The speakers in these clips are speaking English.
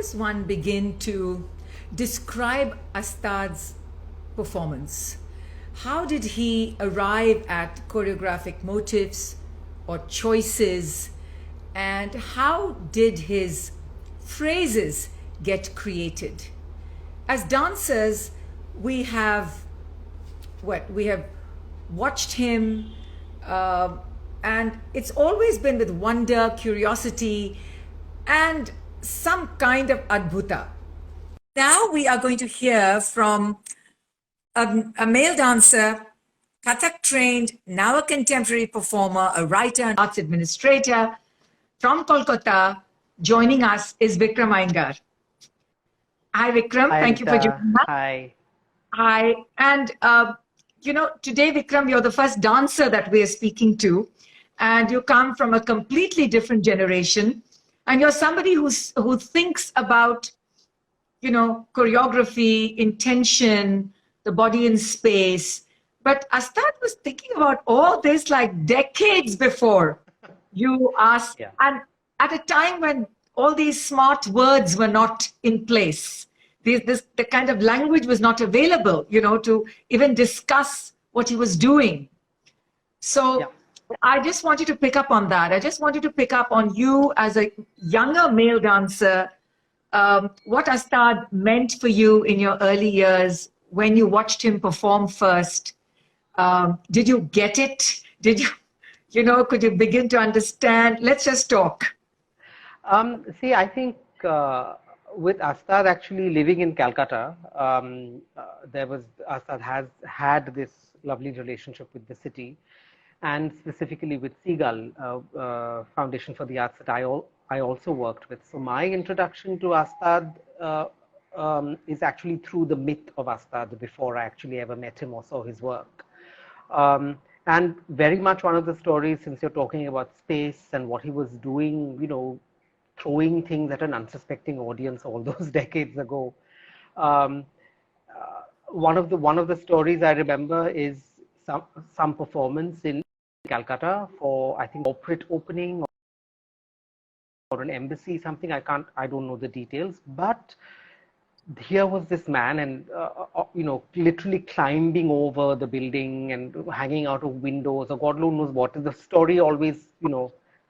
does one begin to describe Astad's performance? How did he arrive at choreographic motifs or choices? And how did his phrases get created? As dancers, we have we have watched him, and it's always been with wonder, curiosity, and some kind of adbhuta. Now we are going to hear from a male dancer, Kathak trained, now a contemporary performer, a writer and arts administrator from Kolkata. Joining us is Vikram Iyengar. Hi, Vikram. Hi, Thank you for Rita. joining us. Hi. Hi. And, today, Vikram, you're the first dancer that we are speaking to. And you come from a completely different generation. And you're somebody who thinks about, choreography, intention, the body in space. But Astad was thinking about all this like decades before you asked, Yeah. and at a time when all these smart words were not in place. The kind of language was not available, to even discuss what he was doing. So Yeah. I just wanted to pick up on that. I just wanted to pick up on you as a younger male dancer, what Astad meant for you in your early years when you watched him perform first. Did you get it? Did you, could you begin to understand? Let's just talk. See, I think with Astad actually living in Calcutta, Astad has had this lovely relationship with the city, and specifically with Seagull Foundation for the Arts that I also worked with. So my introduction to Astad is actually through the myth of Astad before I actually ever met him or saw his work. And very much one of the stories, since you're talking about space and what he was doing, throwing things at an unsuspecting audience all those decades ago. One of the stories I remember is some performance in Calcutta for, I think, corporate opening or an embassy, something. I don't know the details, but here was this man and literally climbing over the building and hanging out of windows, or God knows what. The story always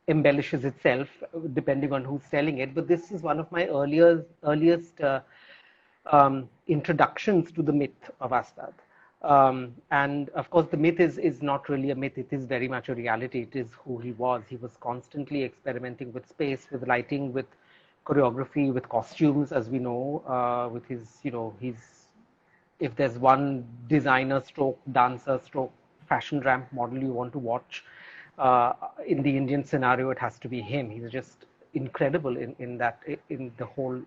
embellishes itself depending on who's telling it, but this is one of my earliest introductions to the myth of Astad. And of course the myth is not really a myth, it is very much a reality. It is who he was. He was constantly experimenting with space, with lighting, with choreography, with costumes, as we know, with his if there's one designer stroke dancer stroke fashion ramp model you want to watch in the Indian scenario, it has to be him. He's just incredible in the whole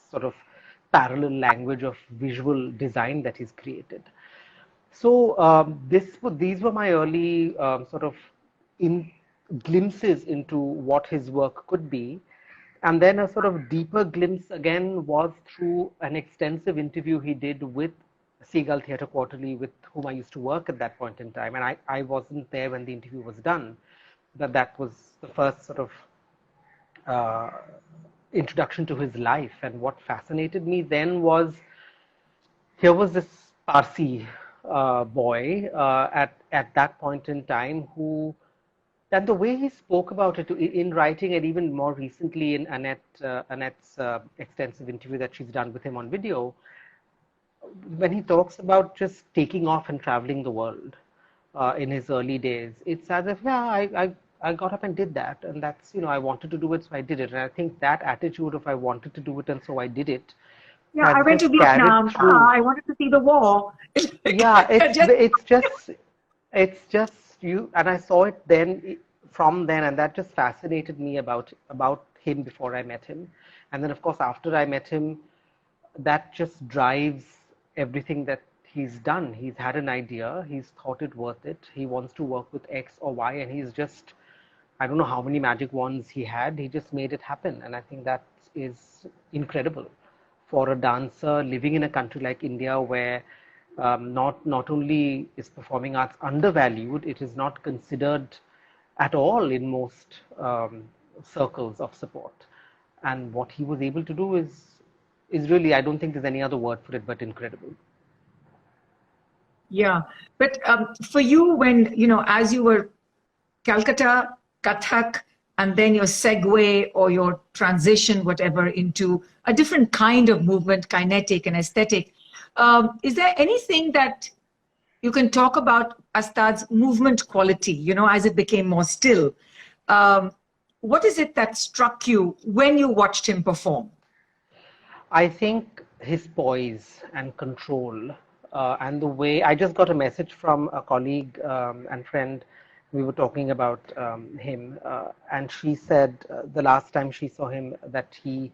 sort of parallel language of visual design that he's created. So these were my early sort of glimpses into what his work could be. And then a sort of deeper glimpse again was through an extensive interview he did with Seagull Theatre Quarterly, with whom I used to work at that point in time. And I wasn't there when the interview was done, but that was the first sort of introduction to his life. And what fascinated me then was, here was this Parsi boy at that point in time who, and the way he spoke about it in writing, and even more recently in Annette's extensive interview that she's done with him on video, when he talks about just taking off and traveling the world in his early days, it's as if, yeah, I got up and did that, and that's, I wanted to do it, so I did it. And I think that attitude of I wanted to do it and so I did it, Yeah, I has went to just carried Vietnam. through. I wanted to see the war. Yeah, it's just you, and I saw it then, from then, and that just fascinated me about him before I met him. And then of course after I met him, that just drives everything that he's done. He's had an idea, he's thought it worth it, he wants to work with X or Y, and he's just, I don't know how many magic wands he had, he just made it happen. And I think that is incredible for a dancer living in a country like India, where not only is performing arts undervalued, it is not considered at all in most circles of support. And what he was able to do is really, I don't think there's any other word for it but incredible. Yeah. But for you, when, as you were Calcutta, Kathak, and then your segue or your transition, whatever, into a different kind of movement, kinetic and aesthetic, is there anything that you can talk about Astad's movement quality, as it became more still? Um, what is it that struck you when you watched him perform? I think his poise and control, and the way I just got a message from a colleague and friend. We were talking about him, and she said the last time she saw him that he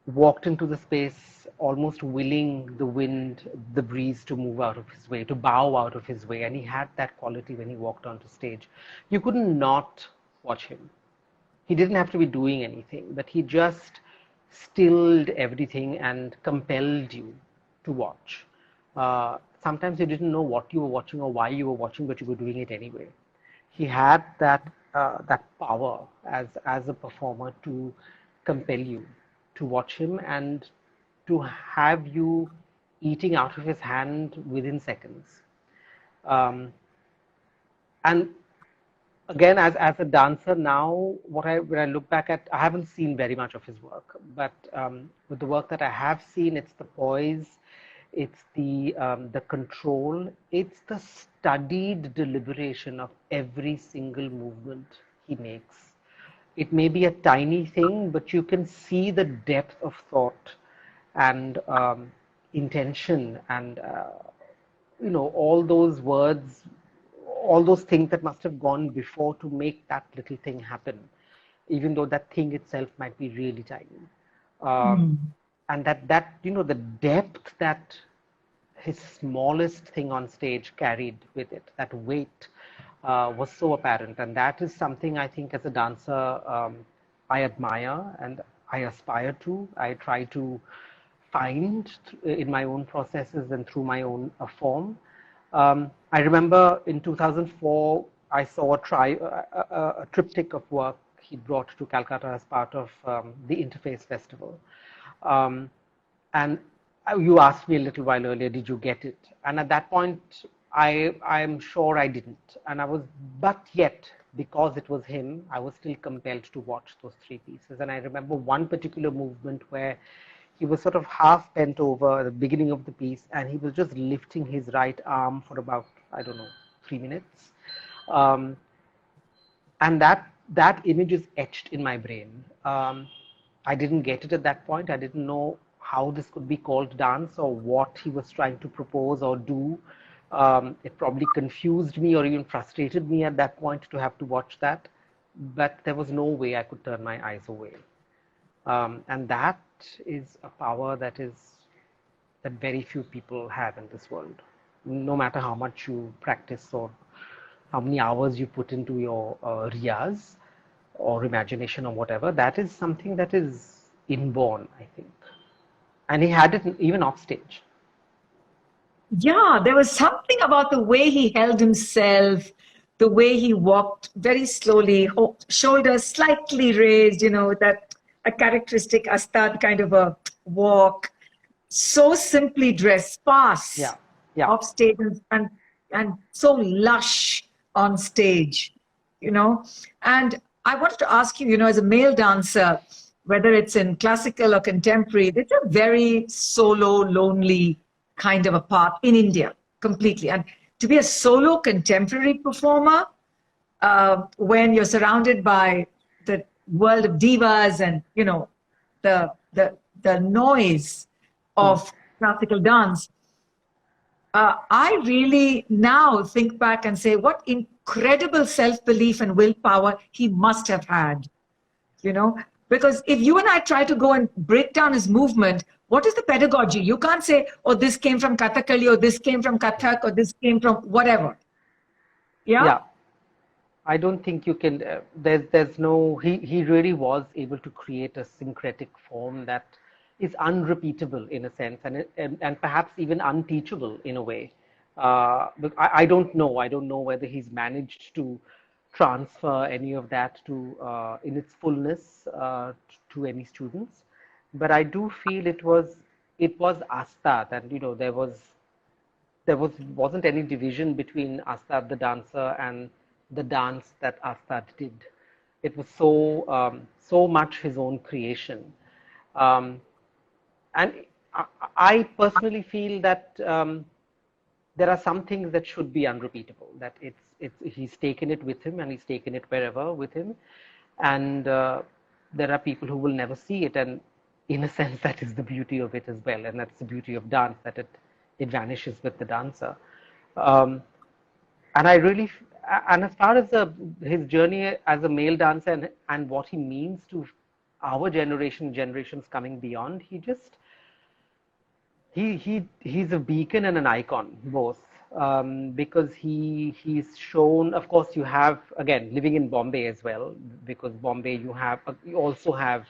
walked into the space almost willing the wind, the breeze to move out of his way, to bow out of his way. And he had that quality when he walked onto stage. You couldn't not watch him. He didn't have to be doing anything, but he just stilled everything and compelled you to watch. Sometimes you didn't know what you were watching or why you were watching, but you were doing it anyway. He had that power as a performer to compel you to watch him and to have you eating out of his hand within seconds. Um, and again, as a dancer now, when I look back at, I haven't seen very much of his work, but with the work that I have seen, it's the poise, it's the control, it's the studied deliberation of every single movement he makes. It may be a tiny thing, but you can see the depth of thought and intention and all those words, all those things that must have gone before to make that little thing happen, even though that thing itself might be really tiny. Um, and that the depth that his smallest thing on stage carried with it, that weight, was so apparent. And that is something I think as a dancer, I admire and I aspire to. I try to find in my own processes and through my own form. I remember in 2004, I saw a triptych of work he brought to Calcutta as part of the Interface Festival. Um, and you asked me a little while earlier, did you get it? And at that point, I'm sure I didn't. And but yet, because it was him, I was still compelled to watch those three pieces. And I remember one particular movement where he was sort of half bent over at the beginning of the piece, and he was just lifting his right arm for about, I don't know, 3 minutes. Um, and that image is etched in my brain. I didn't get it at that point. I didn't know how this could be called dance or what he was trying to propose or do. It probably confused me or even frustrated me at that point to have to watch that, but there was no way I could turn my eyes away. And that is a power that very few people have in this world. No matter how much you practice or how many hours you put into your riyaz or imagination or whatever, that is something that is inborn, I think. And he had it even off stage. Yeah, there was something about the way he held himself, the way he walked very slowly, shoulders slightly raised, that a characteristic Astad kind of a walk, so simply dressed, sparse Yeah, yeah. off stage and so lush on stage, And I wanted to ask you, as a male dancer, whether it's in classical or contemporary, it's a very solo, lonely kind of a part in India completely. And to be a solo contemporary performer, when you're surrounded by the world of divas and the noise of classical dance, I really now think back and say what incredible self-belief and willpower he must have had, because if you and I try to go and break down his movement, what is the pedagogy? You can't say, oh, this came from Kathakali, or this came from Kathak, or this came from whatever. Yeah? I don't think you can, there's no, he really was able to create a syncretic form that is unrepeatable in a sense, and perhaps even unteachable in a way. But I don't know whether he's managed to transfer any of that to in its fullness to any students. But I do feel it was Astad, and there wasn't any division between Astad the dancer and the dance that Astad did. It was so much his own creation, um, and I personally feel that there are some things that should be unrepeatable. That it's he's taken it with him, and he's taken it wherever with him, and there are people who will never see it, and in a sense that is the beauty of it as well, and that's the beauty of dance, that it vanishes with the dancer. um, and I really, and as far as his journey as a male dancer, and what he means to our generations coming beyond, he's a beacon and an icon both, because he's shown. Of course, you have, again, living in Bombay as well, because Bombay you also have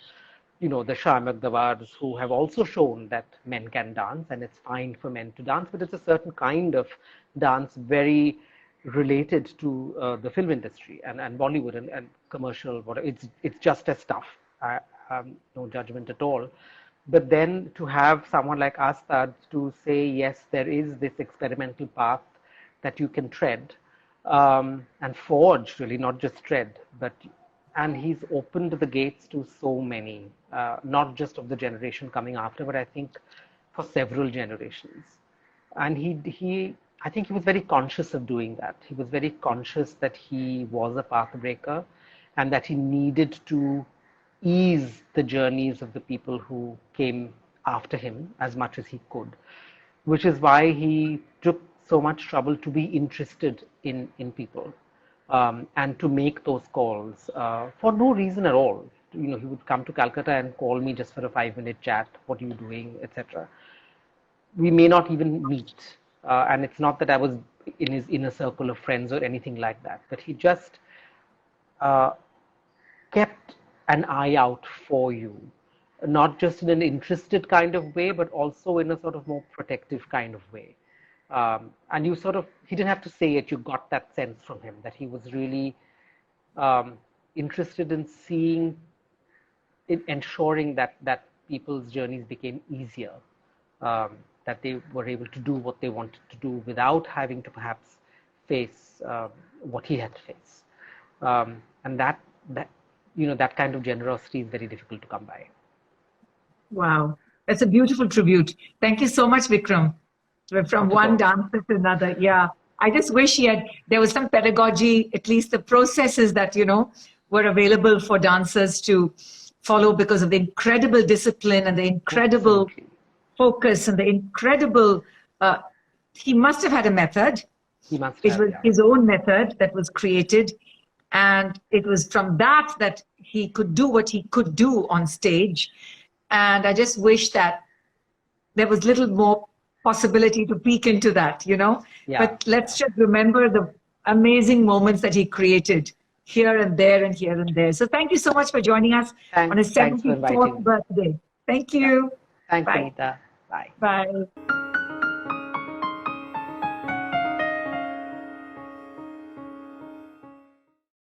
the Shyamak Dawars, who have also shown that men can dance, and it's fine for men to dance, but it's a certain kind of dance, very related to the film industry and Bollywood and commercial, whatever. It's just as tough. No judgment at all. But then to have someone like Astad to say, yes, there is this experimental path that you can tread, and forge, really, not just tread, and he's opened the gates to so many, not just of the generation coming after, but I think for several generations. And I think he was very conscious of doing that. He was very conscious that he was a path breaker, and that he needed to ease the journeys of the people who came after him as much as he could, which is why he took so much trouble to be interested in people, and to make those calls for no reason at all. He would come to Calcutta and call me just for a 5-minute chat. What are you doing, etc. We may not even meet, and it's not that I was in his inner circle of friends or anything like that, but he just kept an eye out for you, not just in an interested kind of way, but also in a sort of more protective kind of way. And he didn't have to say it, you got that sense from him, that he was really interested in ensuring that people's journeys became easier, that they were able to do what they wanted to do without having to perhaps face what he had to face. And that kind of generosity is very difficult to come by. Wow, that's a beautiful tribute. Thank you so much, Vikram. From one dancer to another. Yeah, I just wish there was some pedagogy, at least the processes that were available for dancers to follow, because of the incredible discipline and the incredible focus and the incredible. He must have had a method. It was his own method that was created, and it was from that he could do what he could do on stage. And I just wish that there was little more possibility to peek into that, Yeah. But let's just remember the amazing moments that he created here and there and here and there. So thank you so much for joining us on his 74th birthday. Thank you. Thanks, Anita. Bye. Bye.